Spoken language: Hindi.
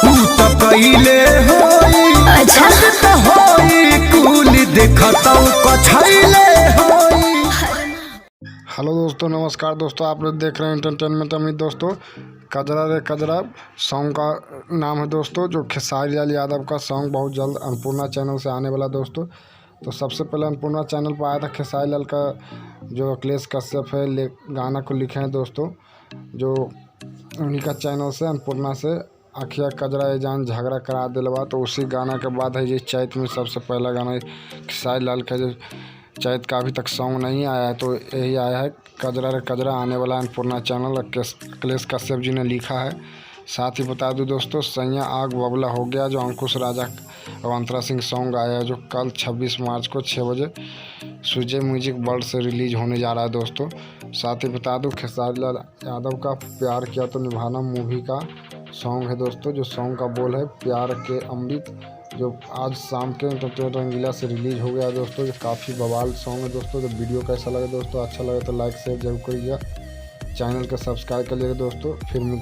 तू तो कइले होई अच्छा। तो होई कुल देखतौ कछैले होई। हेलो दोस्तों, नमस्कार दोस्तों, आप लोग देख रहे हैं एंटरटेनमेंट अमित। दोस्तों, कजरा रे कजरा सॉन्ग का नाम है दोस्तों, जो खेसारी लाल यादव का सॉन्ग बहुत जल्द अन्नपूर्णा चैनल से आने वाला दोस्तों। तो सबसे पहले अन्नपूर्णा चैनल पर आया था खेसारी लाल का जो अखिलेश कश्यप है गाना को लिखे हैं दोस्तों, जो उन्हीं का चैनल से अन्नपूर्णा से आखिया कजरा ए जान झगड़ा करा दिलवा। तो उसी गाना के बाद है ये चैत में सबसे पहला गाना खेसारी लाल का, जो चैत का अभी तक सॉन्ग नहीं आया है। तो यही आया है कजरा रे कजरा, आने वाला अन्नपूर्णा चैनल, अखिलेश कश्यप जी ने लिखा है। साथ ही बता दूं दोस्तों, सैया आग बबला हो गया जो अंकुश राजा और अंतरा सिंह सॉन्ग आया है, जो कल 26 मार्च को 6 बजे सुजय म्यूजिक वर्ल्ड से रिलीज होने जा रहा है दोस्तों। साथ ही बता दूं, खेसारी लाल यादव का प्यार किया तो निभाना मूवी का सॉन्ग है दोस्तों, जो सॉन्ग का बोल है प्यार के अमृत, जो आज शाम के एंटरटेनमेंट रंगीला से रिलीज हो गया दोस्तों। जो काफ़ी बवाल सॉन्ग है दोस्तों। तो वीडियो कैसा लगे दोस्तों, अच्छा लगे तो लाइक शेयर जरूर करिएगा, चैनल को सब्सक्राइब करिएगा दोस्तों। फिर